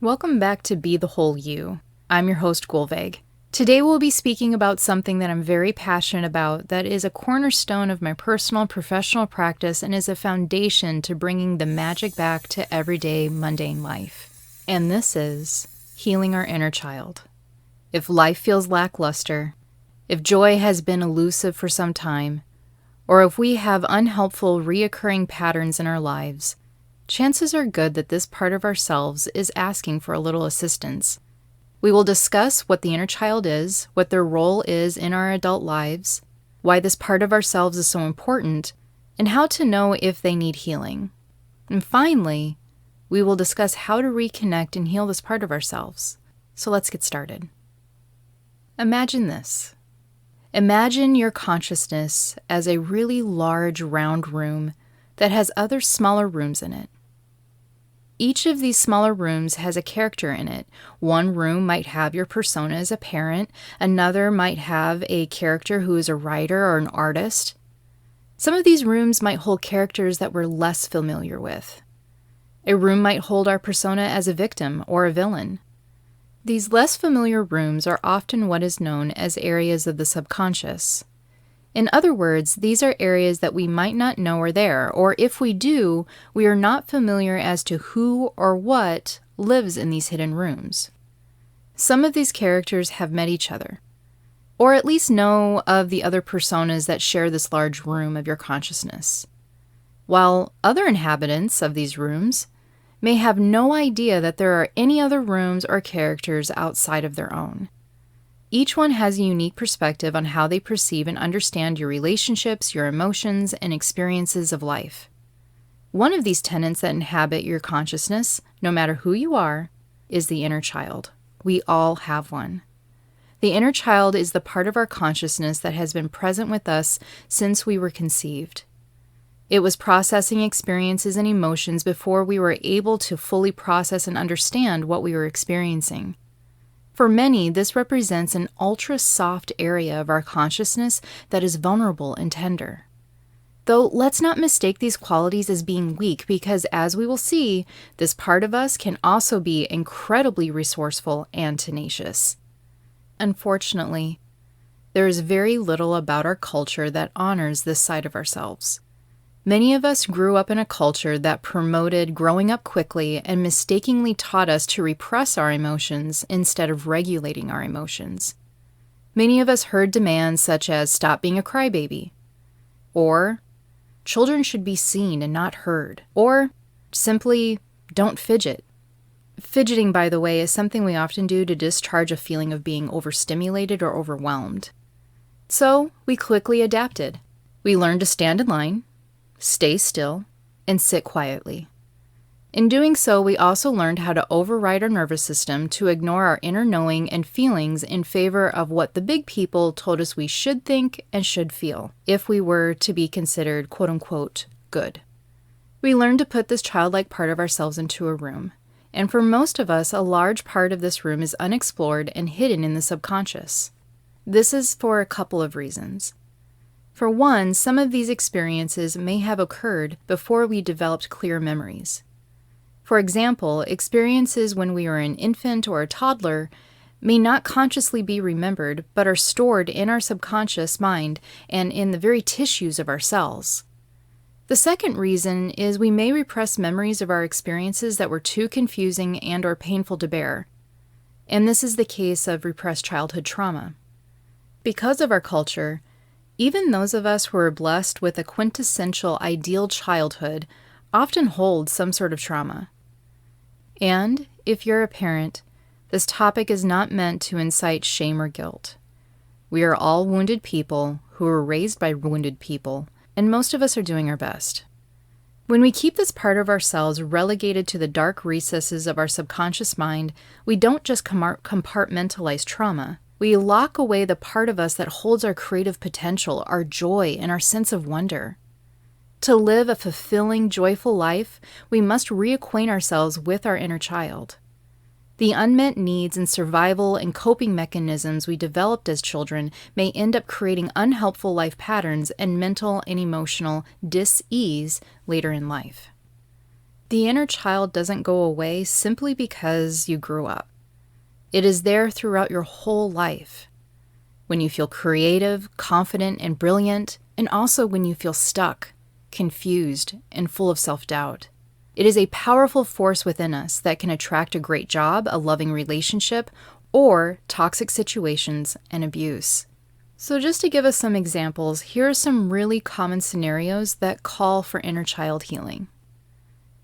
Welcome back to Be the Whole You. I'm your host, Gullveig. Today we'll be speaking about something that I'm very passionate about that is a cornerstone of my personal and professional practice and is a foundation to bringing the magic back to everyday mundane life. And this is healing our inner child. If life feels lackluster, if joy has been elusive for some time, or if we have unhelpful reoccurring patterns in our lives, chances are good that this part of ourselves is asking for a little assistance. We will discuss what the inner child is, what their role is in our adult lives, why this part of ourselves is so important, and how to know if they need healing. And finally, we will discuss how to reconnect and heal this part of ourselves. So let's get started. Imagine this. Imagine your consciousness as a really large round room that has other smaller rooms in it. Each of these smaller rooms has a character in it. One room might have your persona as a parent, another might have a character who is a writer or an artist. Some of these rooms might hold characters that we're less familiar with. A room might hold our persona as a victim or a villain. These less familiar rooms are often what is known as areas of the subconscious. In other words, these are areas that we might not know are there, or if we do, we are not familiar as to who or what lives in these hidden rooms. Some of these characters have met each other, or at least know of the other personas that share this large room of your consciousness, while other inhabitants of these rooms may have no idea that there are any other rooms or characters outside of their own. Each one has a unique perspective on how they perceive and understand your relationships, your emotions, and experiences of life. One of these tenets that inhabit your consciousness, no matter who you are, is the inner child. We all have one. The inner child is the part of our consciousness that has been present with us since we were conceived. It was processing experiences and emotions before we were able to fully process and understand what we were experiencing. For many, this represents an ultra-soft area of our consciousness that is vulnerable and tender. Though let's not mistake these qualities as being weak because, as we will see, this part of us can also be incredibly resourceful and tenacious. Unfortunately, there is very little about our culture that honors this side of ourselves. Many of us grew up in a culture that promoted growing up quickly and mistakenly taught us to repress our emotions instead of regulating our emotions. Many of us heard demands such as stop being a crybaby, or children should be seen and not heard, or simply don't fidget. Fidgeting, by the way, is something we often do to discharge a feeling of being overstimulated or overwhelmed. So we quickly adapted. We learned to stand in line, stay still, and sit quietly. In doing so, we also learned how to override our nervous system to ignore our inner knowing and feelings in favor of what the big people told us we should think and should feel if we were to be considered quote-unquote good. We learned to put this childlike part of ourselves into a room, and for most of us, a large part of this room is unexplored and hidden in the subconscious. This is for a couple of reasons. For one, some of these experiences may have occurred before we developed clear memories. For example, experiences when we were an infant or a toddler may not consciously be remembered, but are stored in our subconscious mind and in the very tissues of our cells. The second reason is we may repress memories of our experiences that were too confusing and or painful to bear. And this is the case of repressed childhood trauma. Because of our culture, even those of us who are blessed with a quintessential ideal childhood often hold some sort of trauma. And if you're a parent, this topic is not meant to incite shame or guilt. We are all wounded people who were raised by wounded people, and most of us are doing our best. When we keep this part of ourselves relegated to the dark recesses of our subconscious mind, we don't just compartmentalize trauma. We lock away the part of us that holds our creative potential, our joy, and our sense of wonder. To live a fulfilling, joyful life, we must reacquaint ourselves with our inner child. The unmet needs and survival and coping mechanisms we developed as children may end up creating unhelpful life patterns and mental and emotional dis-ease later in life. The inner child doesn't go away simply because you grew up. It is there throughout your whole life. When you feel creative, confident, and brilliant, and also when you feel stuck, confused, and full of self-doubt. It is a powerful force within us that can attract a great job, a loving relationship, or toxic situations and abuse. So just to give us some examples, here are some really common scenarios that call for inner child healing.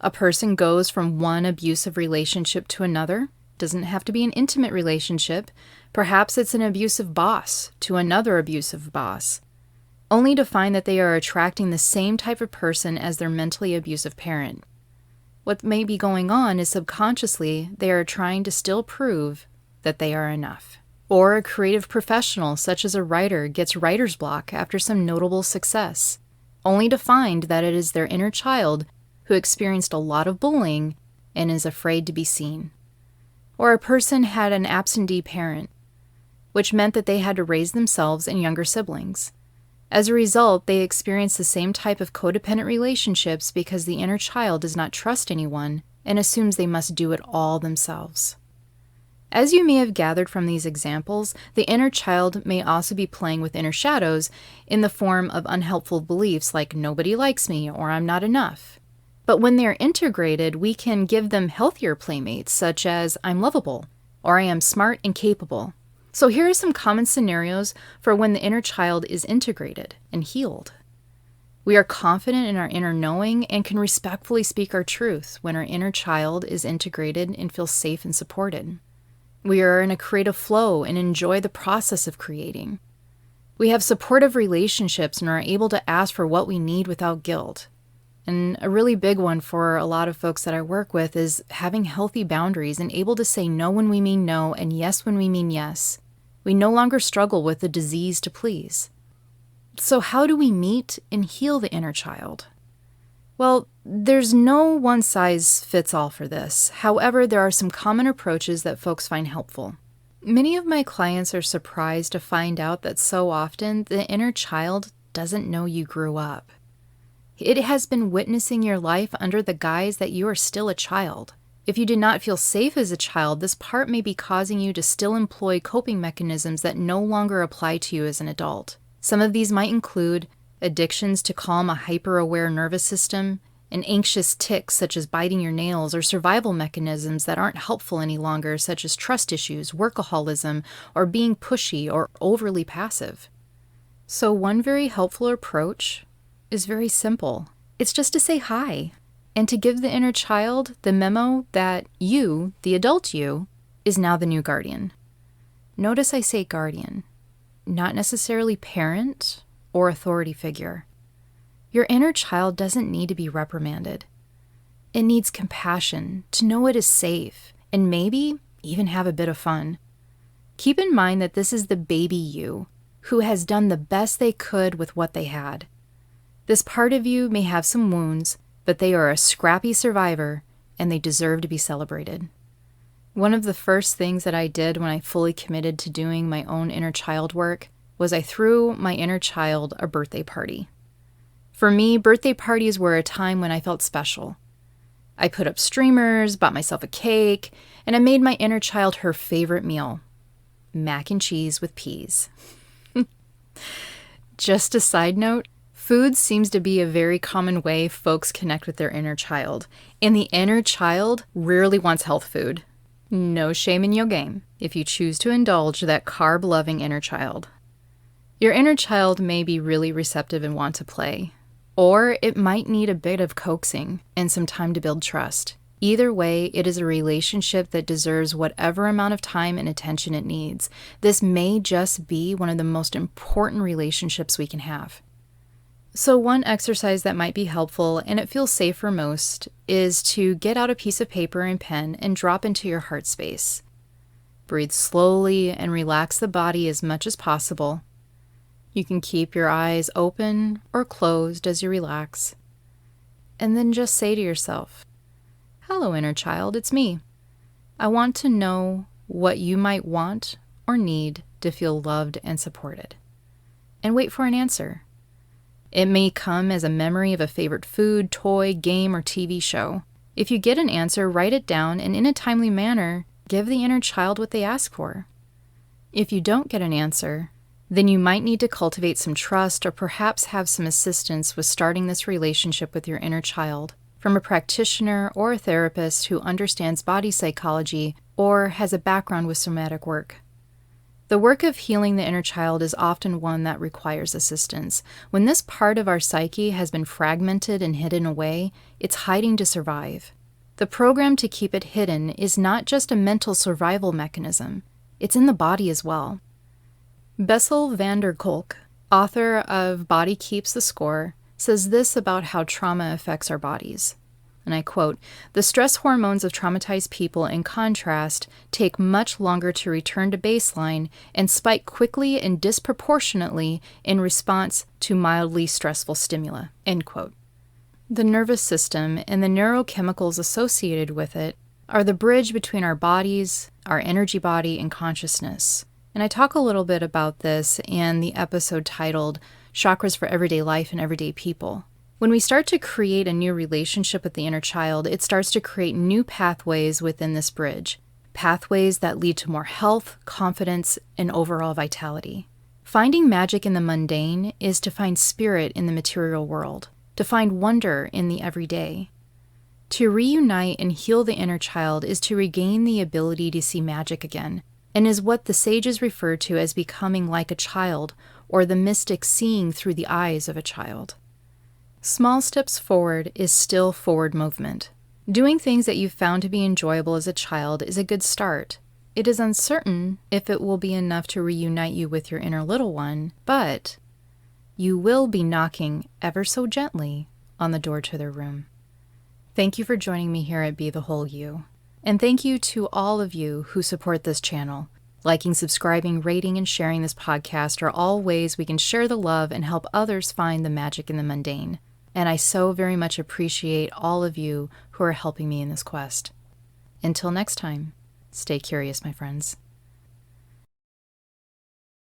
A person goes from one abusive relationship to another. Doesn't have to be an intimate relationship. Perhaps it's an abusive boss to another abusive boss, only to find that they are attracting the same type of person as their mentally abusive parent. What may be going on is subconsciously they are trying to still prove that they are enough. Or a creative professional, such as a writer, gets writer's block after some notable success, only to find that it is their inner child who experienced a lot of bullying and is afraid to be seen. Or a person had an absentee parent, which meant that they had to raise themselves and younger siblings. As a result, they experience the same type of codependent relationships because the inner child does not trust anyone and assumes they must do it all themselves. As you may have gathered from these examples, the inner child may also be playing with inner shadows in the form of unhelpful beliefs like nobody likes me or I'm not enough. But when they are integrated, we can give them healthier playmates such as I'm lovable or I am smart and capable. So here are some common scenarios for when the inner child is integrated and healed. We are confident in our inner knowing and can respectfully speak our truth when our inner child is integrated and feels safe and supported. We are in a creative flow and enjoy the process of creating. We have supportive relationships and are able to ask for what we need without guilt. And a really big one for a lot of folks that I work with is having healthy boundaries and able to say no when we mean no and yes when we mean yes. We no longer struggle with the disease to please. So how do we meet and heal the inner child? Well, there's no one-size-fits-all for this. However, there are some common approaches that folks find helpful. Many of my clients are surprised to find out that so often the inner child doesn't know you grew up. It has been witnessing your life under the guise that you are still a child. If you did not feel safe as a child, this part may be causing you to still employ coping mechanisms that no longer apply to you as an adult. Some of these might include addictions to calm a hyper-aware nervous system, and anxious tics such as biting your nails, or survival mechanisms that aren't helpful any longer such as trust issues, workaholism, or being pushy or overly passive. So one very helpful approach is very simple. It's just to say hi and to give the inner child the memo that you, the adult you, is now the new guardian. Notice I say guardian, not necessarily parent or authority figure. Your inner child doesn't need to be reprimanded. It needs compassion, to know it is safe, and maybe even have a bit of fun. Keep in mind that this is the baby you, who has done the best they could with what they had. This part of you may have some wounds, but they are a scrappy survivor, and they deserve to be celebrated. One of the first things that I did when I fully committed to doing my own inner child work was I threw my inner child a birthday party. For me, birthday parties were a time when I felt special. I put up streamers, bought myself a cake, and I made my inner child her favorite meal, mac and cheese with peas. Just a side note, food seems to be a very common way folks connect with their inner child, and the inner child rarely wants health food. No shame in your game if you choose to indulge that carb-loving inner child. Your inner child may be really receptive and want to play, or it might need a bit of coaxing and some time to build trust. Either way, it is a relationship that deserves whatever amount of time and attention it needs. This may just be one of the most important relationships we can have. So one exercise that might be helpful, and it feels safe for most, is to get out a piece of paper and pen and drop into your heart space. Breathe slowly and relax the body as much as possible. You can keep your eyes open or closed as you relax. And then just say to yourself, "Hello, inner child, it's me. I want to know what you might want or need to feel loved and supported." And wait for an answer. It may come as a memory of a favorite food, toy, game, or TV show. If you get an answer, write it down and in a timely manner, give the inner child what they ask for. If you don't get an answer, then you might need to cultivate some trust or perhaps have some assistance with starting this relationship with your inner child from a practitioner or a therapist who understands body psychology or has a background with somatic work. The work of healing the inner child is often one that requires assistance. When this part of our psyche has been fragmented and hidden away, it's hiding to survive. The program to keep it hidden is not just a mental survival mechanism, it's in the body as well. Bessel van der Kolk, author of Body Keeps the Score, says this about how trauma affects our bodies. And I quote, "The stress hormones of traumatized people, in contrast, take much longer to return to baseline and spike quickly and disproportionately in response to mildly stressful stimuli." End quote. The nervous system and the neurochemicals associated with it are the bridge between our bodies, our energy body, and consciousness. And I talk a little bit about this in the episode titled Chakras for Everyday Life and Everyday People. When we start to create a new relationship with the inner child, it starts to create new pathways within this bridge, pathways that lead to more health, confidence, and overall vitality. Finding magic in the mundane is to find spirit in the material world, to find wonder in the everyday. To reunite and heal the inner child is to regain the ability to see magic again, and is what the sages refer to as becoming like a child, or the mystic seeing through the eyes of a child. Small steps forward is still forward movement. Doing things that you found to be enjoyable as a child is a good start. It is uncertain if it will be enough to reunite you with your inner little one, but you will be knocking ever so gently on the door to their room. Thank you for joining me here at Be the Whole You. And thank you to all of you who support this channel. Liking, subscribing, rating, and sharing this podcast are all ways we can share the love and help others find the magic in the mundane. And I so very much appreciate all of you who are helping me in this quest. Until next time, stay curious, my friends.